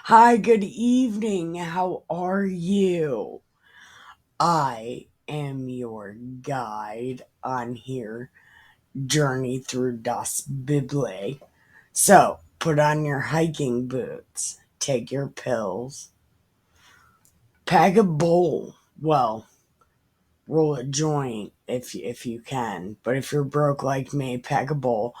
Hi, good evening. How are you? I am your guide on here, Journey Through Das Bible. So, put on your hiking boots, take your pills, pack a bowl. Well, roll a joint if you can. But if you're broke like me, pack a bowl.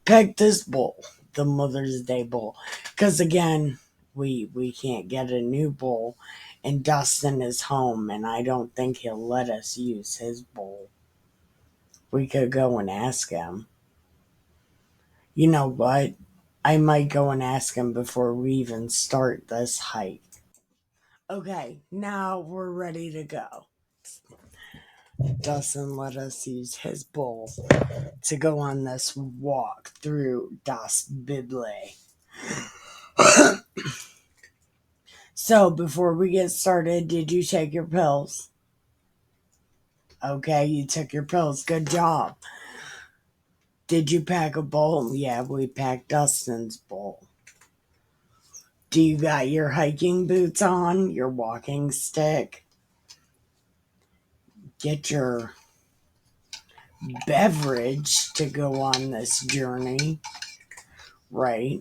Pack this bowl, the Mother's Day bowl. Because again, we can't get a new bowl, and Dustin is home, and I don't think he'll let us use his bowl. We could go and ask him. You know what? I might go and ask him before we even start this hike. Okay, now we're ready to go. Dustin let us use his bowl to go on this walk through Das Bible. So, before we get started, did you take your pills? Okay, you took your pills. Good job. Did you pack a bowl? Yeah, we packed Dustin's bowl. Do you got your hiking boots on? Your walking stick? Get your beverage to go on this journey, right?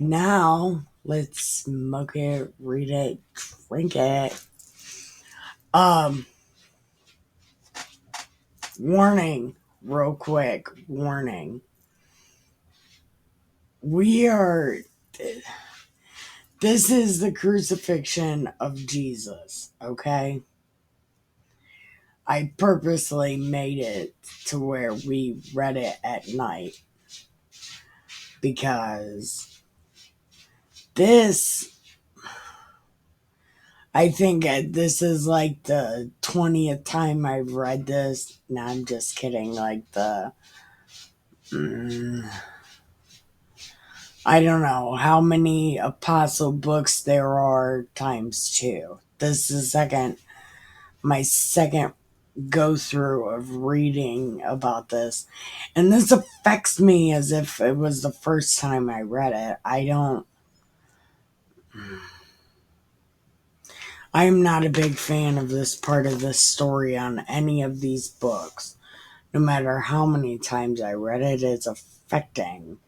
Now, let's smoke it, read it, drink it. Um, Warning, real quick, warning. We are, this is the crucifixion of Jesus, okay? I purposely made it to where we read it at night because this, I think this is like the 20th time I've read this. No, I'm just kidding. Like I don't know how many apostle books there are times two. This is my second go through of reading about this, and this affects me as if it was the first time I read it. I'm not a big fan of this part of the story on any of these books. No matter how many times I read it, it's affecting.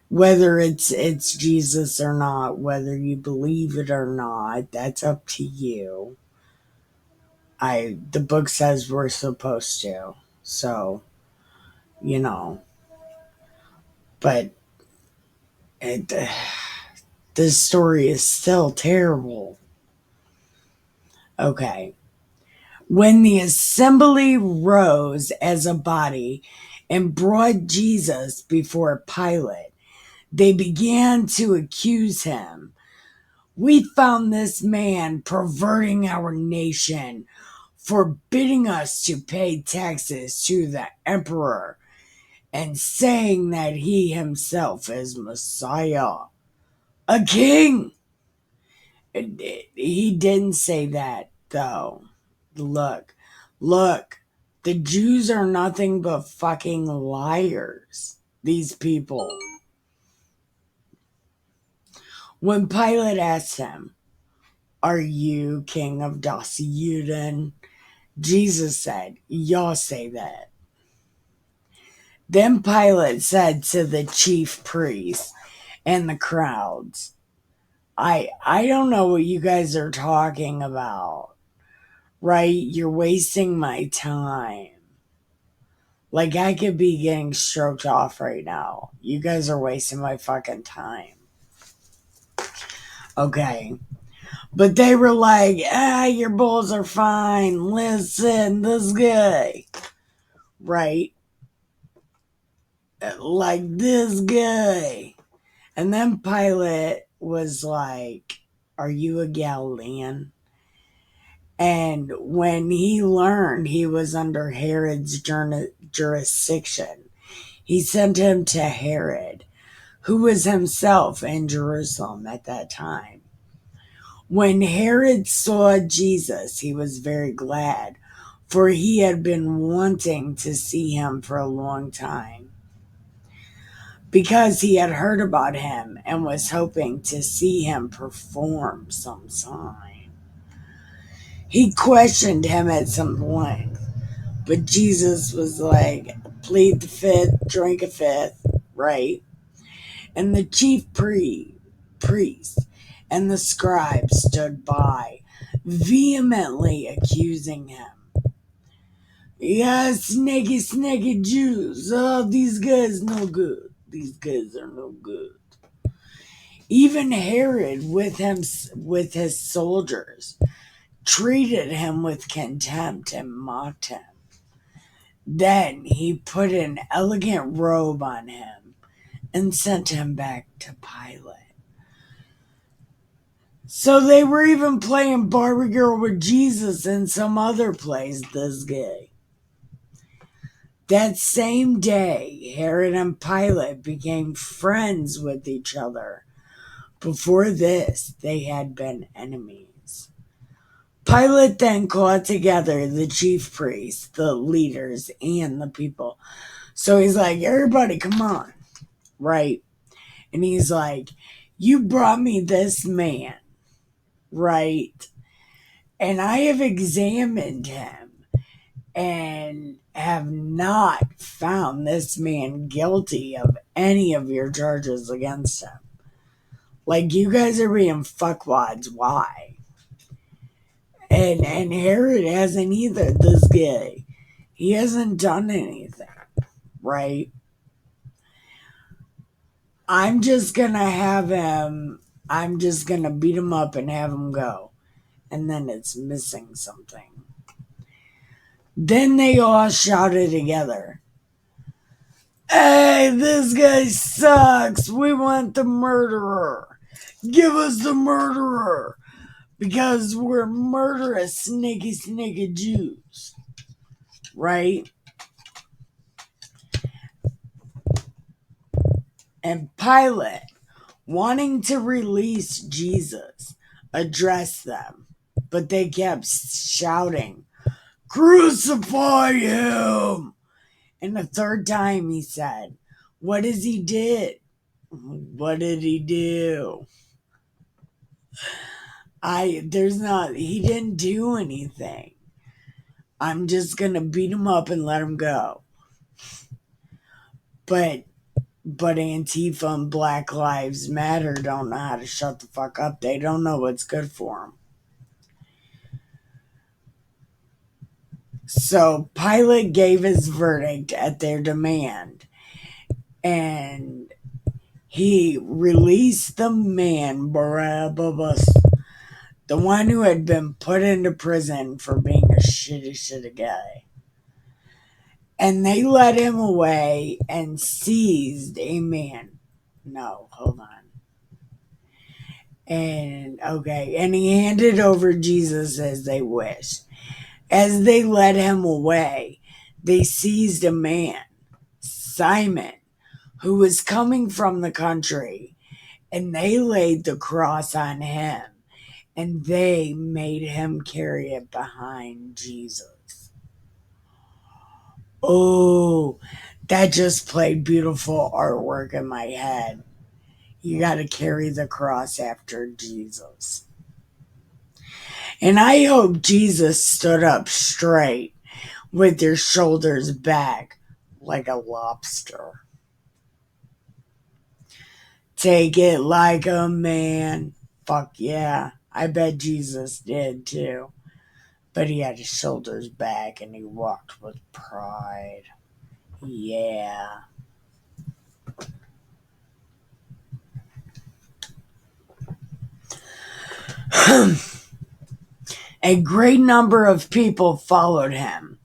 Whether it's Jesus or not, whether you believe it or not, that's up to you. The book says we're supposed to. So, you know, but it this story is still terrible. Okay. When the assembly rose as a body and brought Jesus before Pilate, they began to accuse him. We found this man perverting our nation, forbidding us to pay taxes to the emperor, and saying that he himself is Messiah, a king. He didn't say that, though. Look, look, the Jews are nothing but fucking liars. These people. When Pilate asked him, "Are you king of das Juden?" Jesus said, "Y'all say that." Then Pilate said to the chief priests and the crowds, I don't know what you guys are talking about, right? You're wasting my time. Like, I could be getting stroked off right now. You guys are wasting my fucking time. Okay. But they were like, your bulls are fine. Listen, this guy. Right? Like this guy. And then Pilate was like, "Are you a Galilean?" And when he learned he was under Herod's jurisdiction, he sent him to Herod, who was himself in Jerusalem at that time. When Herod saw Jesus, he was very glad, for he had been wanting to see him for a long time. because he had heard about him and was hoping to see him perform some sign. He questioned him at some length, but Jesus was like, plead the fifth, drink a fifth, right? And the chief priest and the scribes stood by, vehemently accusing him. Yeah, snaky Jews. Oh, these guys no good. These guys are no good. Even Herod, with his soldiers, treated him with contempt and mocked him. Then he put an elegant robe on him and sent him back to Pilate. So they were even playing Barbie Girl with Jesus in some other place, this guy. That same day, Herod and Pilate became friends with each other. Before this, they had been enemies. Pilate then called together the chief priests, the leaders, and the people. So he's like, everybody, come on, right? And he's like, you brought me this man, right? And I have examined him and have not found this man guilty of any of your charges against him. Like, you guys are being fuckwads. Why? And Herod hasn't either, this guy. He hasn't done anything, right? I'm just gonna beat him up and have him go. And then it's missing something. Then they all shouted together, hey, this guy sucks. We want the murderer. Give us the murderer. Because we're murderous, snaky Jews. Right? And Pilate, wanting to release Jesus, addressed them. But they kept shouting, crucify him! And the third time he said, what has he did? What did he do? He didn't do anything. I'm just gonna beat him up and let him go. But Antifa and Black Lives Matter don't know how to shut the fuck up. They don't know what's good for them. So Pilate gave his verdict at their demand, and he released the man Barabbas, the one who had been put into prison for being a shitty guy. And they led him away and seized a man. No, hold on. And he handed over Jesus as they wished. As they led him away, they seized a man, Simon, who was coming from the country, and they laid the cross on him, and they made him carry it behind Jesus. Oh, that just played beautiful artwork in my head. You got to carry the cross after Jesus. And I hope Jesus stood up straight with your shoulders back like a lobster. Take it like a man. Fuck yeah. I bet Jesus did too. But he had his shoulders back and he walked with pride. Yeah. A great number of people followed him.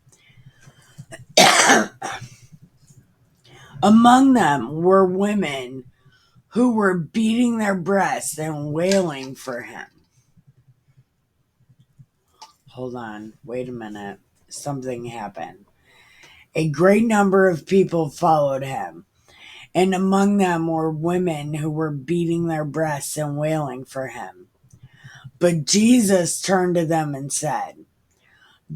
Among them were women who were beating their breasts and wailing for him. Hold on, wait a minute. Something happened. A great number of people followed him, and among them were women who were beating their breasts and wailing for him. But Jesus turned to them and said,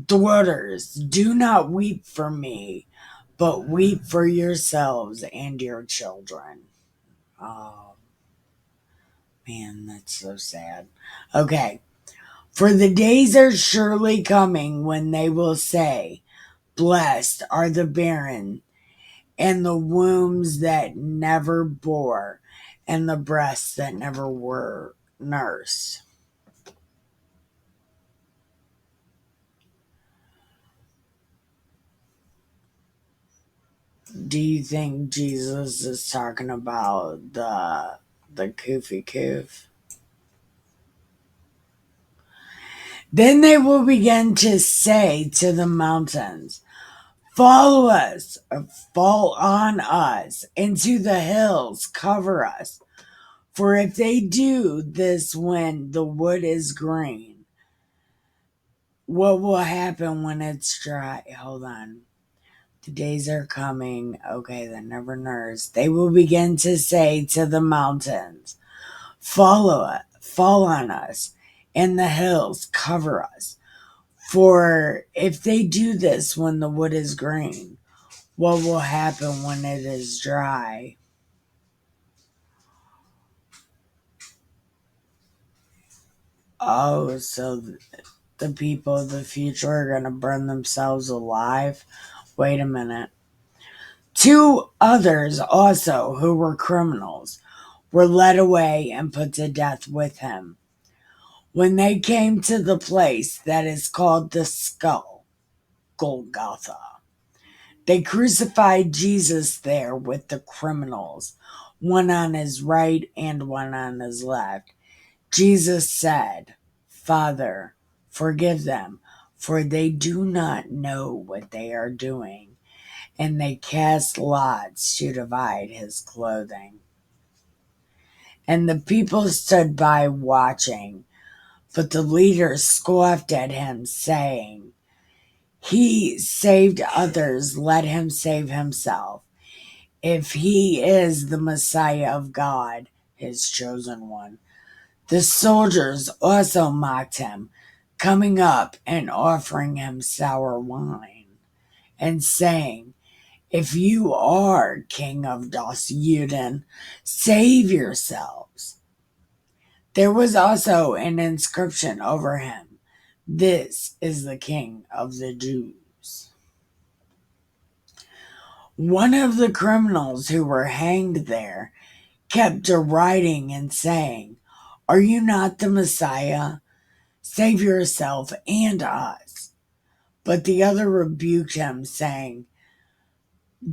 daughters, do not weep for me, but weep for yourselves and your children. Oh, man, that's so sad. Okay. For the days are surely coming when they will say, blessed are the barren, and the wombs that never bore, and the breasts that never were nursed. Do you think Jesus is talking about the koofy koof? Then they will begin to say to the mountains, follow us, or fall on us, into the hills, cover us. For if they do this when the wood is green, what will happen when it's dry? Hold on. The days are coming. Okay, that never nurse. They will begin to say to the mountains, follow us, fall on us, and the hills cover us. For if they do this when the wood is green, what will happen when it is dry? Oh, so the people of the future are going to burn themselves alive? Wait a minute. Two others also, who were criminals, were led away and put to death with him. When they came to the place that is called the skull, Golgotha, they crucified Jesus there with the criminals, one on his right and one on his left. Jesus said, Father, forgive them, for they do not know what they are doing. And they cast lots to divide his clothing. And the people stood by watching, but the leaders scoffed at him, saying, he saved others, let him save himself, if he is the Messiah of God, his chosen one. The soldiers also mocked him, coming up and offering him sour wine, and saying, if you are king of das Juden, save yourselves. There was also an inscription over him, this is the king of the Jews. One of the criminals who were hanged there kept deriding and saying, are you not the Messiah? Save yourself and us. But the other rebuked him, saying,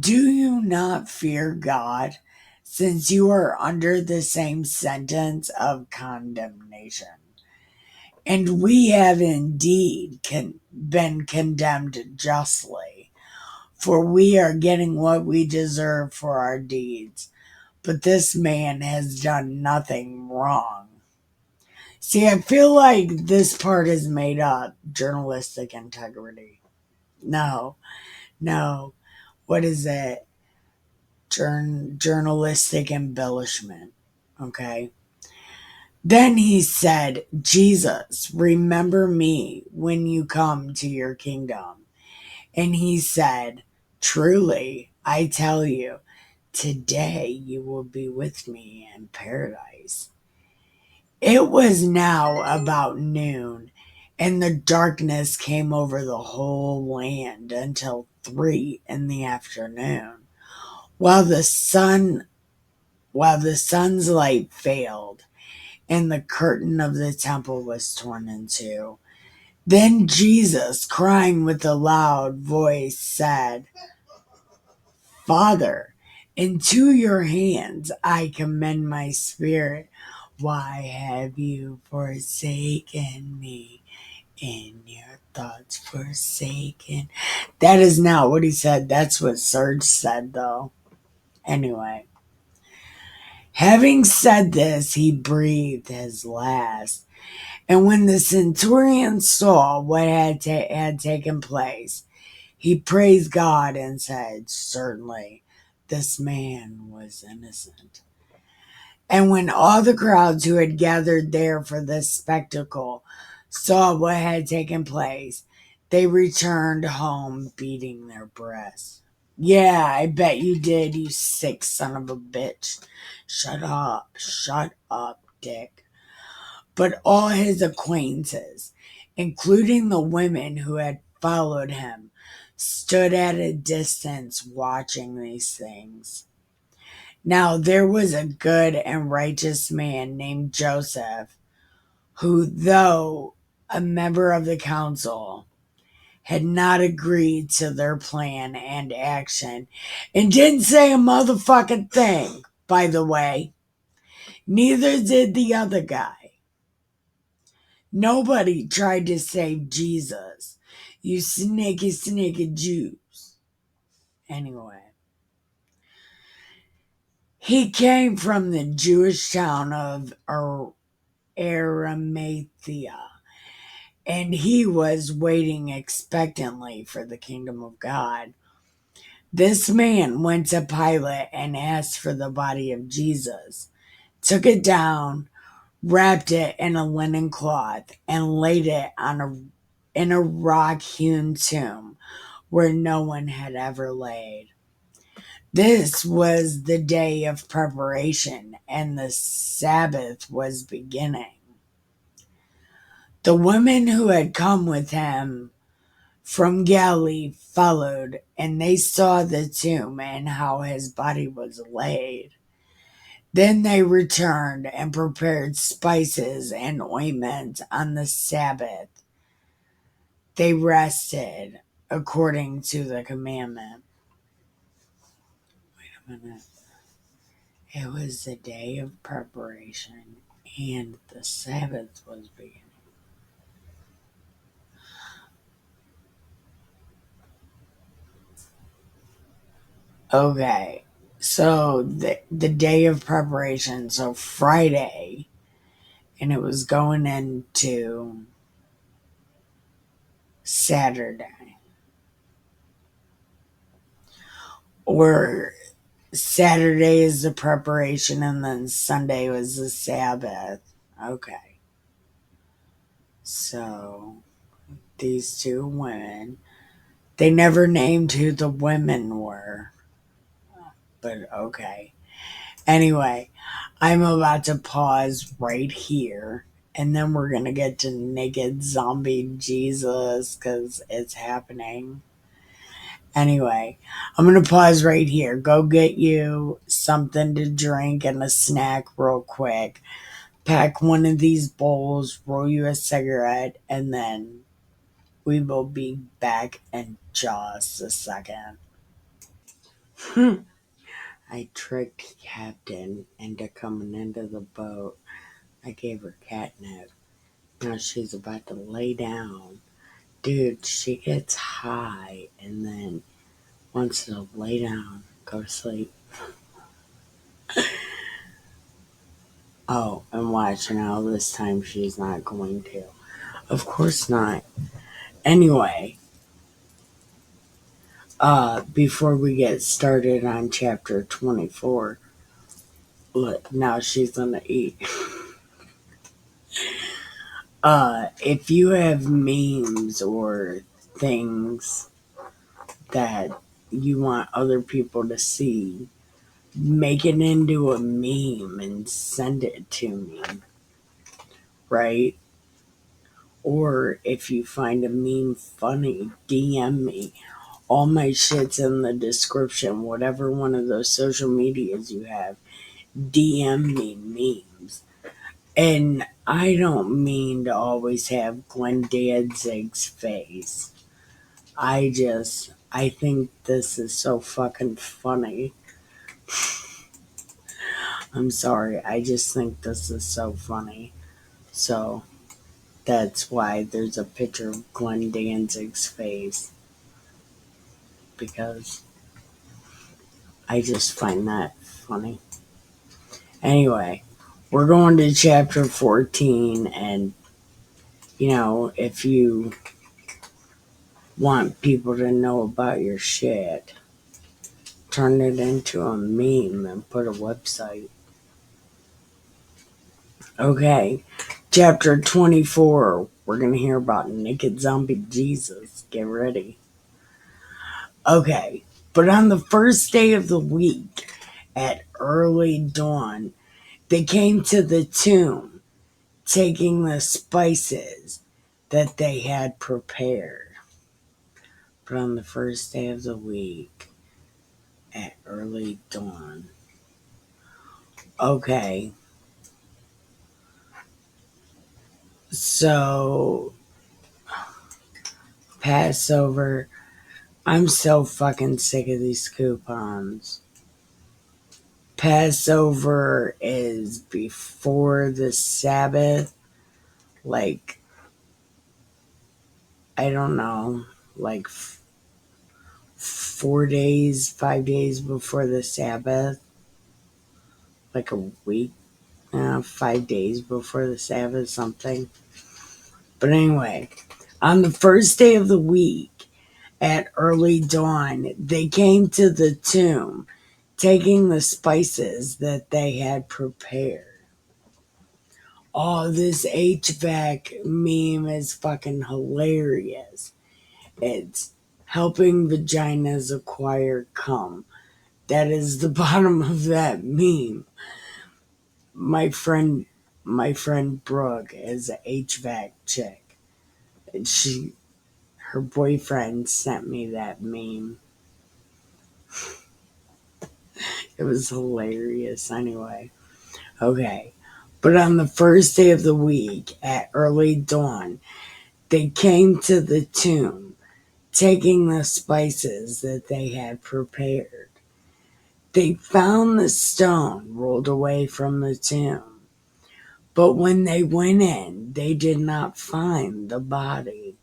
do you not fear God, since you are under the same sentence of condemnation? And we have indeed been condemned justly, for we are getting what we deserve for our deeds. But this man has done nothing wrong. See, I feel like this part is made up. Journalistic integrity. No, no. What is it? Journalistic embellishment. Okay. Then he said, Jesus, remember me when you come to your kingdom. And he said, truly, I tell you, today you will be with me in paradise. It was now about noon, and the darkness came over the whole land until 3 in the afternoon, while the sun while the sun's light failed, and the curtain of the temple was torn in two. Then Jesus, crying with a loud voice, said, Father, into your hands I commend my spirit. Why have you forsaken me? In your thoughts forsaken. That is not what he said. That's what Serge said, though. Anyway. Having said this, he breathed his last. And when the centurion saw what had taken place, he praised God and said, certainly, this man was innocent. And when all the crowds who had gathered there for this spectacle saw what had taken place, they returned home beating their breasts. Yeah, I bet you did, you sick son of a bitch. Shut up, Dick. But all his acquaintances, including the women who had followed him, stood at a distance watching these things. Now there was a good and righteous man named Joseph, who, though a member of the council, had not agreed to their plan and action, and didn't say a motherfucking thing, by the way. Neither did the other guy. Nobody tried to save Jesus. You sneaky Jews. Anyway, he came from the Jewish town of Arimathea, and he was waiting expectantly for the kingdom of God. This man went to Pilate and asked for the body of Jesus, took it down, wrapped it in a linen cloth, and laid it in a rock-hewn tomb where no one had ever laid. This was the day of preparation, and the Sabbath was beginning. The women who had come with him from Galilee followed, and they saw the tomb and how his body was laid. Then they returned and prepared spices and ointment on the Sabbath. They rested according to the commandment. Wait a minute. It was the day of preparation, and the Sabbath was beginning. Okay, so the day of preparation, so Friday, and it was going into Saturday. Or Saturday is the preparation, and then Sunday was the Sabbath. Okay, so these two women, they never named who the women were, but okay. Anyway, I'm about to pause right here, and then we're gonna get to naked zombie Jesus because it's happening. Anyway, I'm gonna pause right here. Go get you something to drink and a snack real quick. Pack one of these bowls, roll you a cigarette, and then we will be back in just a second. I tricked Captain into coming into the boat. I gave her catnip. Now she's about to lay down. Dude, she gets high and then wants to lay down, go to sleep. Oh, and watch now, this time she's not going to. Of course not. Anyway, before we get started on chapter 24, look, now she's gonna eat. If you have memes or things that you want other people to see, make it into a meme and send it to me, right? Or if you find a meme funny, DM me. All my shit's in the description, whatever one of those social medias you have. DM me memes. And I don't mean to always have Glenn Danzig's face. I think this is so fucking funny. I'm sorry, I just think this is so funny. So that's why there's a picture of Glenn Danzig's face. Because I just find that funny. Anyway, we're going to chapter 14, and if you want people to know about your shit, turn it into a meme and put a website. Okay, chapter 24, we're going to hear about naked zombie Jesus. Get ready. Okay, But on the first day of the week, at early dawn, they came to the tomb, taking the spices that they had prepared. But on the first day of the week, at early dawn. Okay. So, Passover. I'm so fucking sick of these coupons. Passover is before the Sabbath. Like, I don't know. Like 4 days, 5 days before the Sabbath. Like a week. 5 days before the Sabbath, something. But anyway, on the first day of the week, at early dawn, they came to the tomb, taking the spices that they had prepared. Oh, this HVAC meme is fucking hilarious. It's helping vaginas acquire cum. That is the bottom of that meme. My friend Brooke is a HVAC chick. And her boyfriend sent me that meme. It was hilarious anyway. Okay. But on the first day of the week, at early dawn, they came to the tomb, taking the spices that they had prepared. They found the stone rolled away from the tomb. But when they went in, they did not find the body.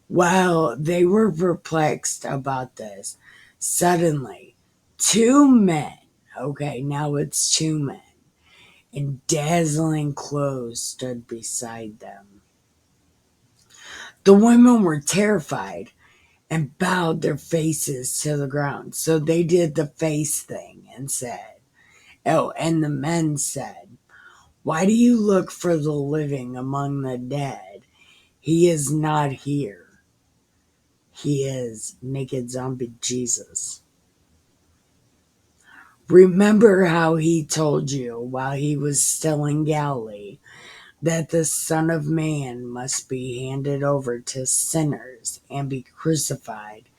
While they were perplexed about this, suddenly, two men, okay, now it's two men, in dazzling clothes stood beside them. The women were terrified and bowed their faces to the ground. So they did the face thing and said, oh, and the men said, why do you look for the living among the dead? He is not here. He is naked zombie Jesus. Remember how he told you while he was still in Galilee that the Son of Man must be handed over to sinners and be crucified,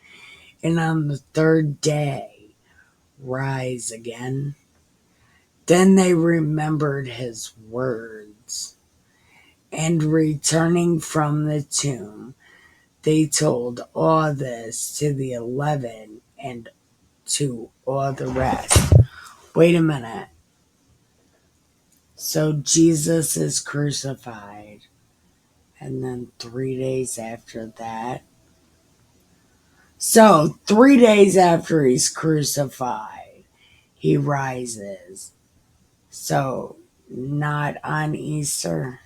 and on the third day rise again? Then they remembered his words, and returning from the tomb, they told all this to the 11 and to all the rest. Wait a minute. So Jesus is crucified, and then 3 days after that. So 3 days after he's crucified, he rises. So not on Easter.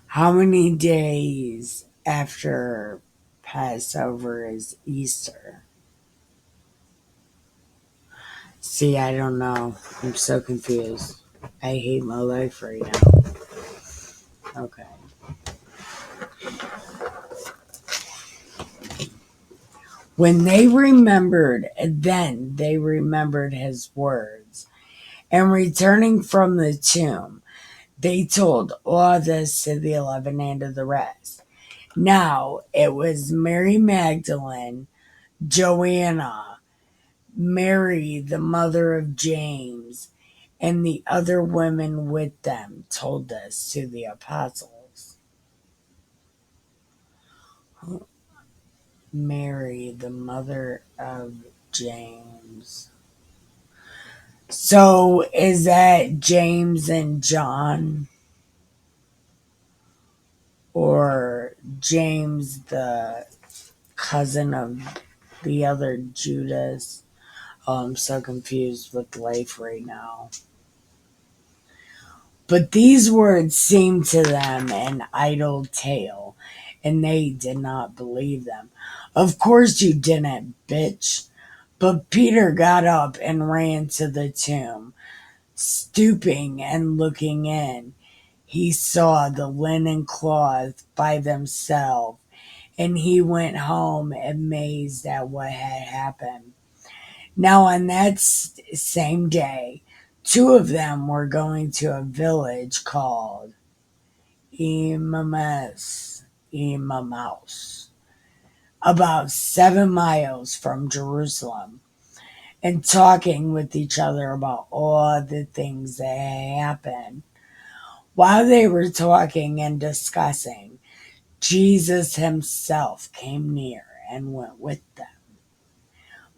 How many days after Passover is Easter? See, I don't know. I'm so confused. I hate my life right now. Okay. When they remembered, then they remembered his words. And returning from the tomb, they told all this to the 11 and to the rest. Now it was Mary Magdalene, Joanna, Mary, the mother of James, and the other women with them told this to the apostles. Mary, the mother of James. So is that James and John? Or James, the cousin of the other Judas? Oh, I'm so confused with life right now. But these words seemed to them an idle tale, and they did not believe them. Of course you didn't, bitch. But Peter got up and ran to the tomb. Stooping and looking in, he saw the linen cloth by themselves, and he went home amazed at what had happened. Now, on that same day, two of them were going to a village called Emmaus, about 7 miles from Jerusalem, and talking with each other about all the things that had happened. While they were talking and discussing, Jesus himself came near and went with them,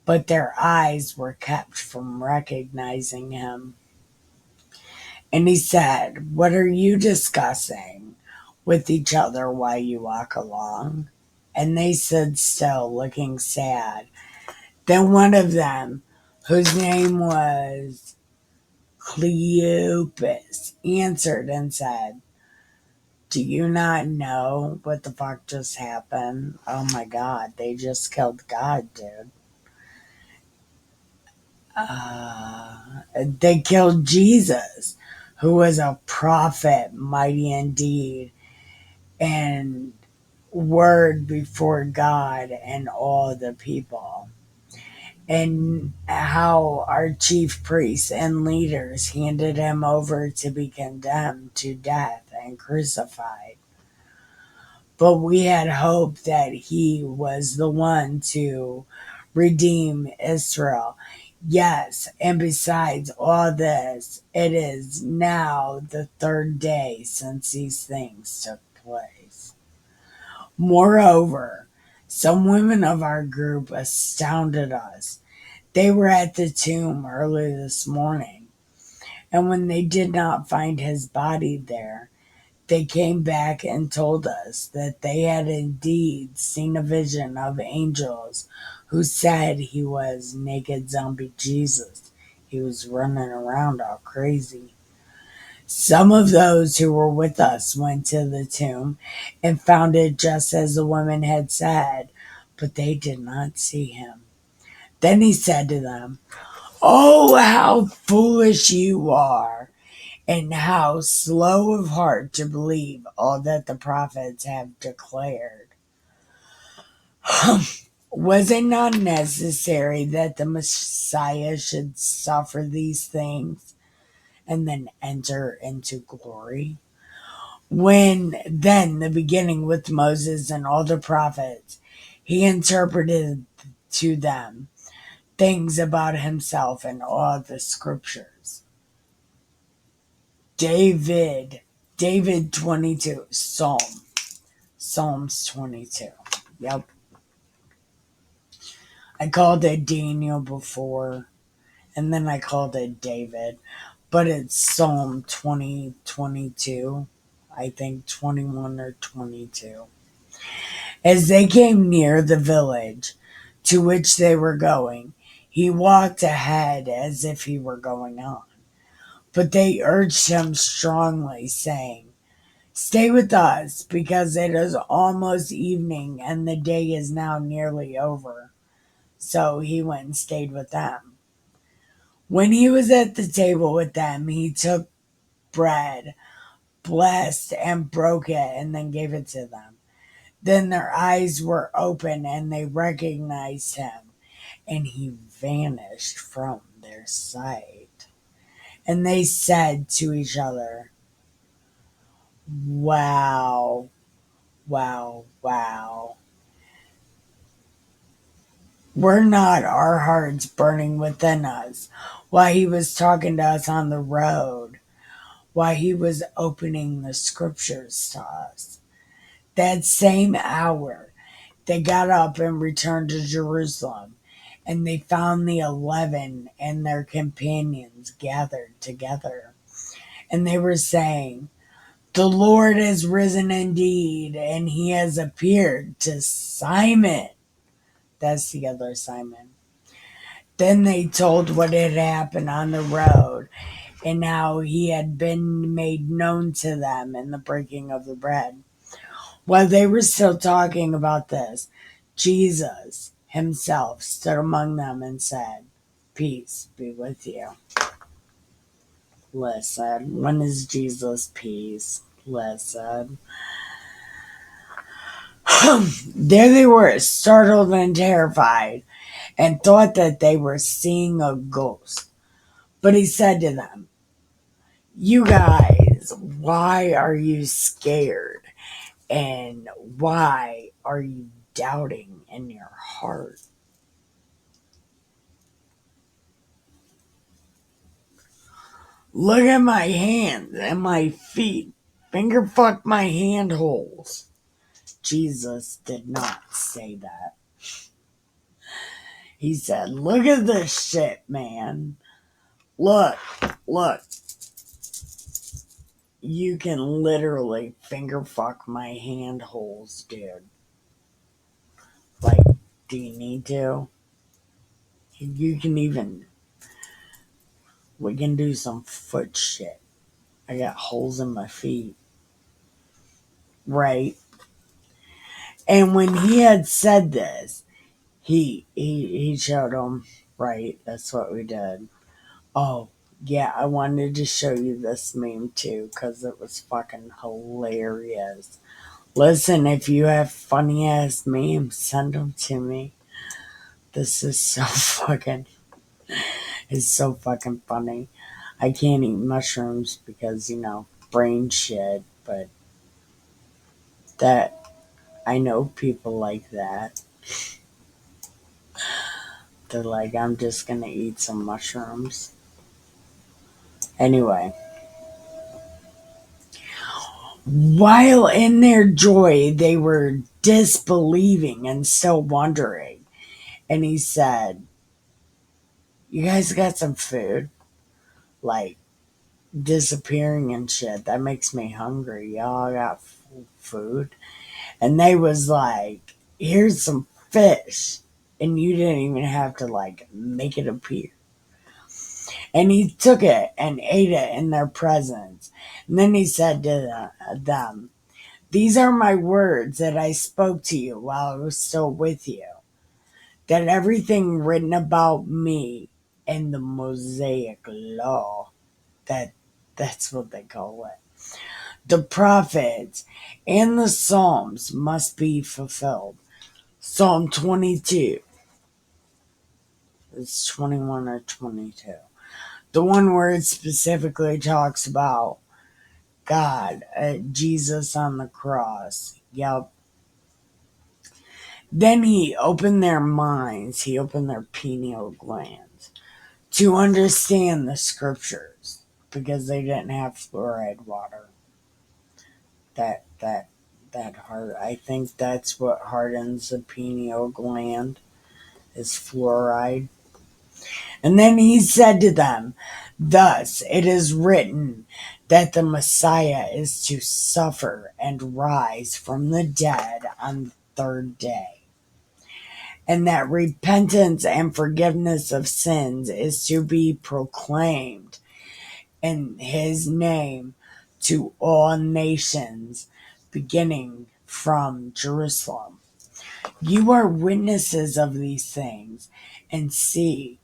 but their eyes were kept from recognizing him. And he said, "What are you discussing with each other while you walk along?" And they stood still, looking sad. Then one of them, whose name was Cleopas, answered and said, "Do you not know what the fuck just happened? Oh my god, they just killed God, dude. They killed Jesus, who was a prophet, mighty indeed, and word before God and all the people. And how our chief priests and leaders handed him over to be condemned to death and crucified. But we had hoped that he was the one to redeem Israel. Yes, and besides all this, it is now the third day since these things took place. Moreover, some women of our group astounded us. They were at the tomb early this morning, and when they did not find his body there, they came back and told us that they had indeed seen a vision of angels who said he was naked zombie Jesus. He was running around all crazy. Some of those who were with us went to the tomb and found it just as the women had said, but they did not see him. Then he said to them, "Oh, how foolish you are, and how slow of heart to believe all that the prophets have declared. Was it not necessary that the Messiah should suffer these things and then enter into glory?" When then the beginning with Moses and all the prophets, he interpreted to them things about himself and all the scriptures. David 22, Psalms 22. Yep. I called it Daniel before, and then I called it David, but it's Psalm 22. I think 21 or 22. As they came near the village to which they were going, he walked ahead as if he were going on. But they urged him strongly, saying, "Stay with us, because it is almost evening and the day is now nearly over." So he went and stayed with them. When he was at the table with them, he took bread, blessed and broke it, and then gave it to them. Then their eyes were open and they recognized him, and he vanished from their sight. And they said to each other, "Wow, wow, wow. Were not our hearts burning within us while he was talking to us on the road, while he was opening the scriptures to us?" That same hour, they got up and returned to Jerusalem, and they found the 11 and their companions gathered together. And they were saying, "The Lord has risen indeed, and he has appeared to Simon." That's the other Simon. Then they told what had happened on the road and how he had been made known to them in the breaking of the bread. While they were still talking about this, Jesus himself stood among them and said, "Peace be with you." Listen, when is Jesus' peace? Listen. There they were, startled and terrified, and thought that they were seeing a ghost. But he said to them, "You guys, why are you scared? And why are you doubting in your heart? Look at my hands and my feet. Finger fuck my hand holes." Jesus did not say that. He said, "Look at this shit, man. Look, look. You can literally finger fuck my hand holes, dude. Like, do you need to? You can even, we can do some foot shit. I got holes in my feet." Right? And when he had said this, he showed him, right? That's what we did. Oh, yeah, I wanted to show you this meme too, because it was fucking hilarious. Listen, if you have funny ass memes, send them to me. This is so fucking, it's so fucking funny. I can't eat mushrooms because, brain shit, but that, I know people like that. They're like, "I'm just gonna eat some mushrooms." Anyway, while in their joy, they were disbelieving and still wondering. And he said, "You guys got some food?" Like, disappearing and shit. That makes me hungry. Y'all got food? And they was like, "Here's some fish." And you didn't even have to, like, make it appear. And he took it and ate it in their presence. And then he said to them, "These are my words that I spoke to you while I was still with you, that everything written about me in the Mosaic Law," that's what they call it, "the prophets and the Psalms must be fulfilled." Psalm 22. It's 21 or 22. The one where it specifically talks about God, Jesus on the cross. Yep. Then he opened their minds, he opened their pineal glands to understand the scriptures because they didn't have fluoride water. That hard. I think that's what hardens the pineal gland is fluoride. And then he said to them, "Thus it is written that the Messiah is to suffer and rise from the dead on the third day, and that repentance and forgiveness of sins is to be proclaimed in his name to all nations, beginning from Jerusalem. You are witnesses of these things, and see,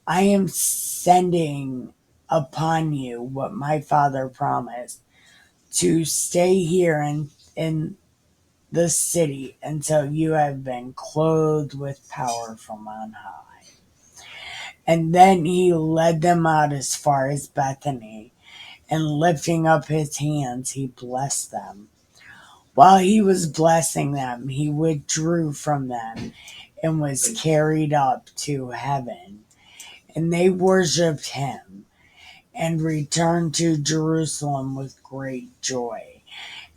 I am sending upon you what my Father promised, to stay here in the city until you have been clothed with power from on high." And then he led them out as far as Bethany, and lifting up his hands, he blessed them. While he was blessing them, he withdrew from them and was carried up to heaven. And they worshipped him and returned to Jerusalem with great joy.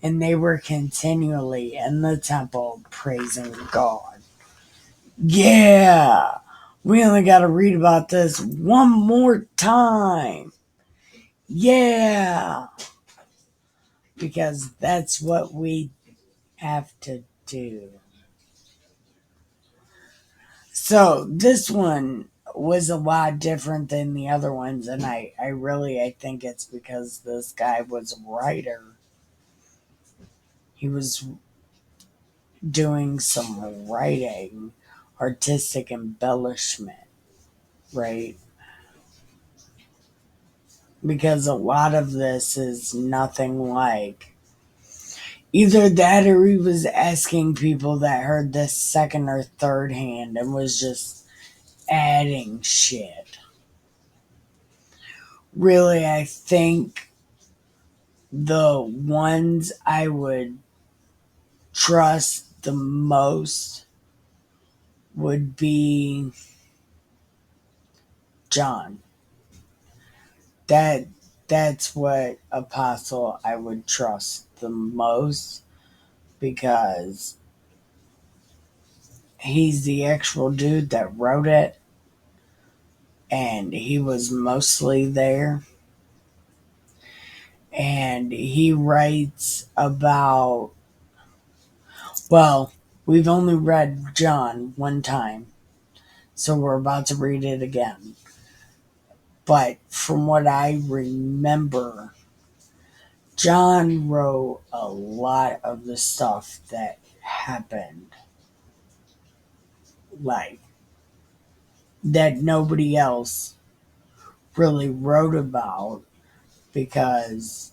And they were continually in the temple praising God. Yeah, we only got to read about this one more time. Yeah, because that's what we have to do. So this one was a lot different than the other ones, and I think it's because this guy was a writer. He was doing some writing, artistic embellishment, right? Because a lot of this is nothing like, Either that or he was asking people that heard the second or third hand and was just adding shit. Really, I think the ones I would trust the most would be John. That's what apostle I would trust the most because he's the actual dude that wrote it and he was mostly there. And he writes about, well, we've only read John one time, so we're about to read it again. But from what I remember, John wrote a lot of the stuff that happened, like that nobody else really wrote about because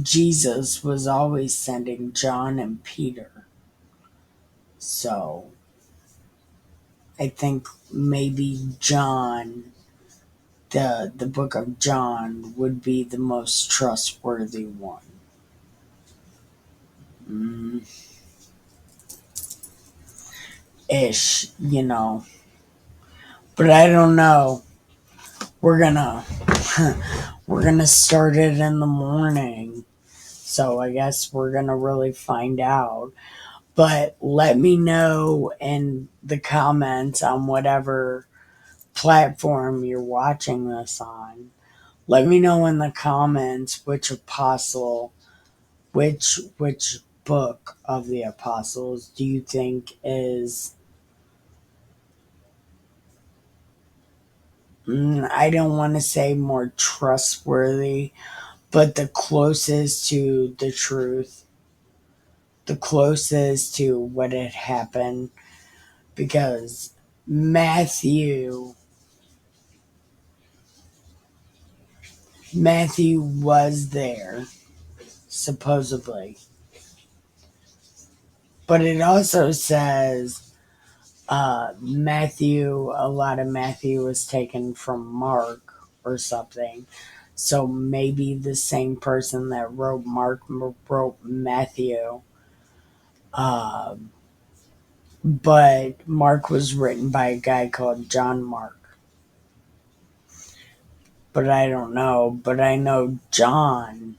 Jesus was always sending John and Peter. So I think maybe John, the book of John, would be the most trustworthy one. Mm, ish, you know. But I don't know. We're gonna we're gonna start it in the morning. So I guess we're gonna really find out. But let me know in the comments on whatever platform you're watching this on. Let me know in the comments which apostle, which book of the apostles do you think is, I don't want to say more trustworthy, but the closest to the truth, the closest to what had happened, because Matthew Matthew was there supposedly, but it also says Matthew, a lot of Matthew was taken from Mark or something. So maybe the same person that wrote Mark wrote Matthew. Uh, but Mark was written by a guy called John Mark. But I don't know. But I know John.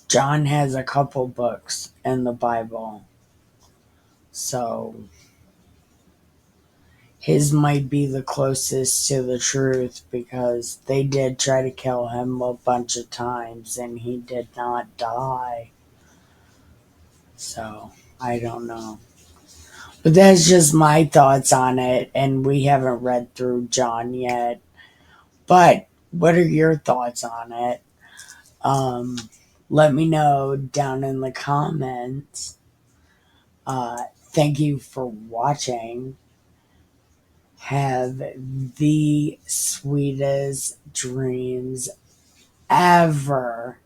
John has a couple books in the Bible. So his might be the closest to the truth because they did try to kill him a bunch of times and he did not die. So I don't know. But that's just my thoughts on it, and we haven't read through John yet. But what are your thoughts on it? Um, Let me know down in the comments. Thank you for watching. Have the sweetest dreams ever.